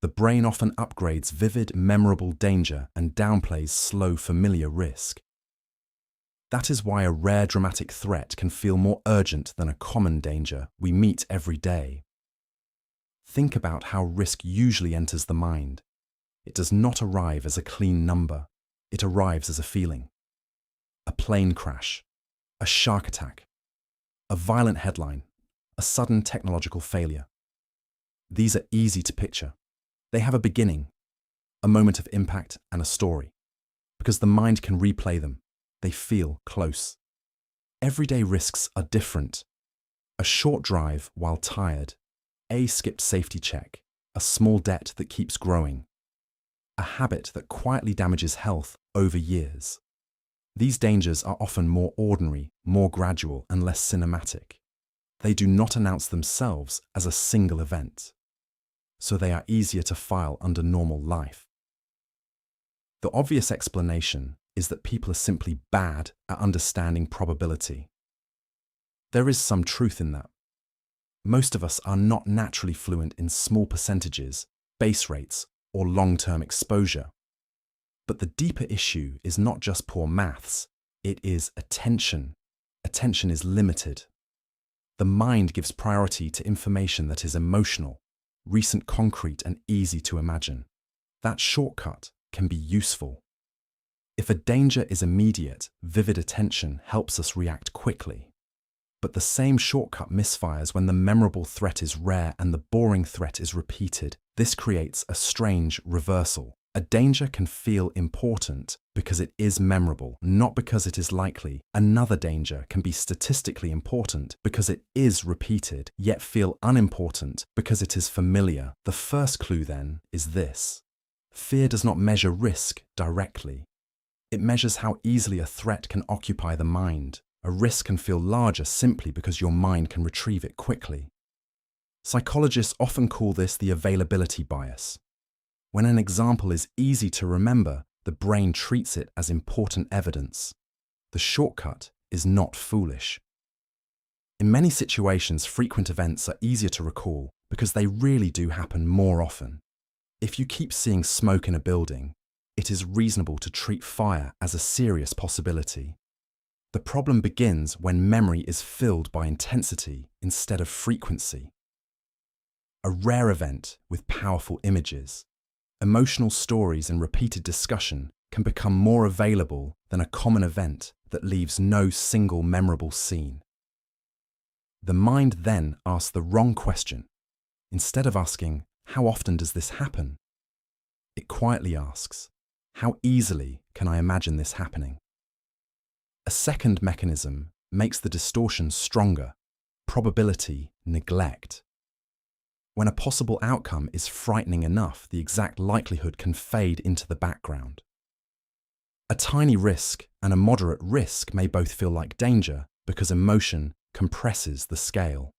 The brain often upgrades vivid, memorable danger and downplays slow, familiar risk. That is why a rare dramatic threat can feel more urgent than a common danger we meet every day. Think about how risk usually enters the mind. It does not arrive as a clean number. It arrives as a feeling. A plane crash, a shark attack, a violent headline, a sudden technological failure. These are easy to picture. They have a beginning, a moment of impact, and a story. Because the mind can replay them, they feel close. Everyday risks are different. A short drive while tired, a skipped safety check, a small debt that keeps growing, a habit that quietly damages health over years. These dangers are often more ordinary, more gradual, and less cinematic. They do not announce themselves as a single event, so they are easier to file under normal life. The obvious explanation is that people are simply bad at understanding probability. There is some truth in that. Most of us are not naturally fluent in small percentages, base rates, or long-term exposure. But the deeper issue is not just poor maths, it is attention. Attention is limited. The mind gives priority to information that is emotional, recent, concrete, and easy to imagine. That shortcut can be useful. If a danger is immediate, vivid attention helps us react quickly. But the same shortcut misfires when the memorable threat is rare and the boring threat is repeated. This creates a strange reversal. A danger can feel important because it is memorable, not because it is likely. Another danger can be statistically important because it is repeated, yet feel unimportant because it is familiar. The first clue, then, is this. Fear does not measure risk directly. It measures how easily a threat can occupy the mind. A risk can feel larger simply because your mind can retrieve it quickly. Psychologists often call this the availability bias. When an example is easy to remember, the brain treats it as important evidence. The shortcut is not foolish. In many situations, frequent events are easier to recall because they really do happen more often. If you keep seeing smoke in a building, it is reasonable to treat fire as a serious possibility. The problem begins when memory is filled by intensity instead of frequency. A rare event with powerful images, emotional stories, and repeated discussion can become more available than a common event that leaves no single memorable scene. The mind then asks the wrong question. Instead of asking, "How often does this happen?" it quietly asks, "How easily can I imagine this happening?" A second mechanism makes the distortion stronger: probability neglect. When a possible outcome is frightening enough, the exact likelihood can fade into the background. A tiny risk and a moderate risk may both feel like danger because emotion compresses the scale.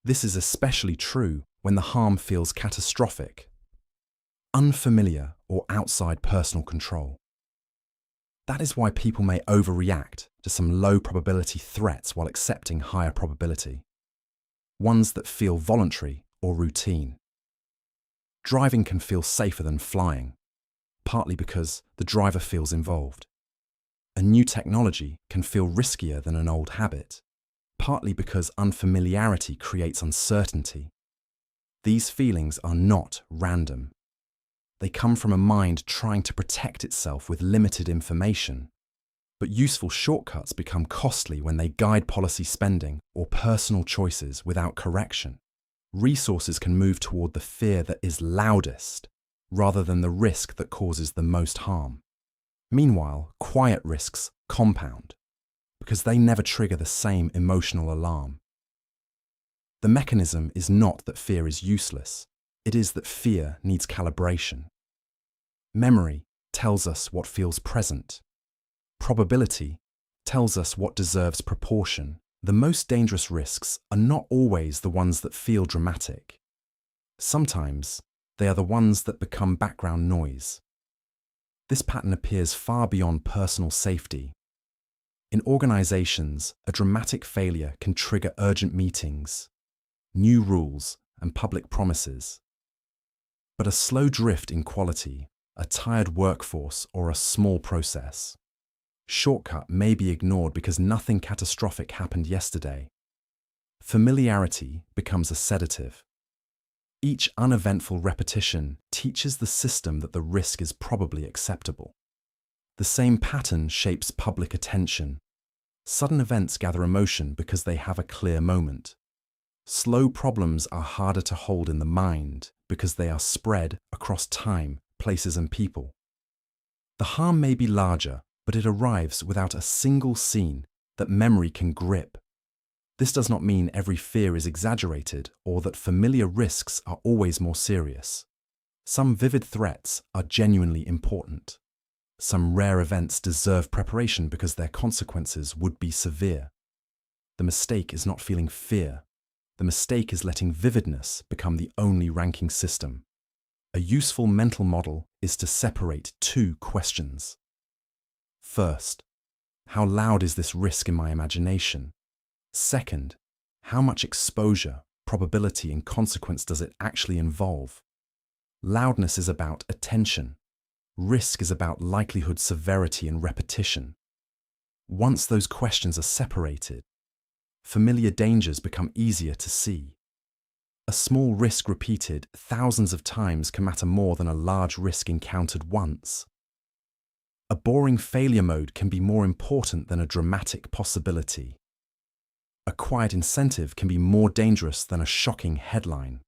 This is especially true when the harm feels catastrophic, unfamiliar, or outside personal control. That is why people may overreact to some low probability threats while accepting higher probability ones that feel voluntary or routine. Driving can feel safer than flying, partly because the driver feels involved. A new technology can feel riskier than an old habit, partly because unfamiliarity creates uncertainty. These feelings are not random. They come from a mind trying to protect itself with limited information. But useful shortcuts become costly when they guide policy spending or personal choices without correction. Resources can move toward the fear that is loudest, rather than the risk that causes the most harm. Meanwhile, quiet risks compound, because they never trigger the same emotional alarm. The mechanism is not that fear is useless, it is that fear needs calibration. Memory tells us what feels present. Probability tells us what deserves proportion. The most dangerous risks are not always the ones that feel dramatic. Sometimes they are the ones that become background noise. This pattern appears far beyond personal safety. In organizations, a dramatic failure can trigger urgent meetings, new rules, and public promises. but a slow drift in quality, a tired workforce, or a small process. Shortcut may be ignored because nothing catastrophic happened yesterday. Familiarity becomes a sedative. Each uneventful repetition teaches the system that the risk is probably acceptable. The same pattern shapes public attention. Sudden events gather emotion because they have a clear moment. Slow problems are harder to hold in the mind because they are spread across time, places, and people. The harm may be larger, but it arrives without a single scene that memory can grip. This does not mean every fear is exaggerated or that familiar risks are always more serious. Some vivid threats are genuinely important. Some rare events deserve preparation because their consequences would be severe. The mistake is not feeling fear. The mistake is letting vividness become the only ranking system. A useful mental model is to separate two questions. First, how loud is this risk in my imagination? Second, how much exposure, probability, and consequence does it actually involve? Loudness is about attention. Risk is about likelihood, severity, and repetition. Once those questions are separated, familiar dangers become easier to see. A small risk repeated thousands of times can matter more than a large risk encountered once. A boring failure mode can be more important than a dramatic possibility. A quiet incentive can be more dangerous than a shocking headline.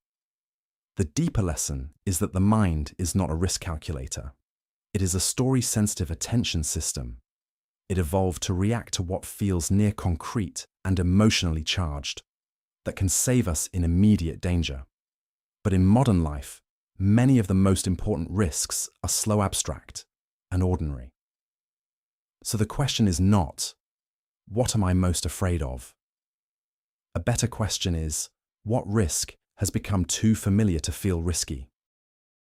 The deeper lesson is that the mind is not a risk calculator. It is a story-sensitive attention system. It evolved to react to what feels near concrete and emotionally charged, that can save us in immediate danger. But in modern life, many of the most important risks are slow, abstract, and ordinary. So the question is not, what am I most afraid of? A better question is, what risk has become too familiar to feel risky?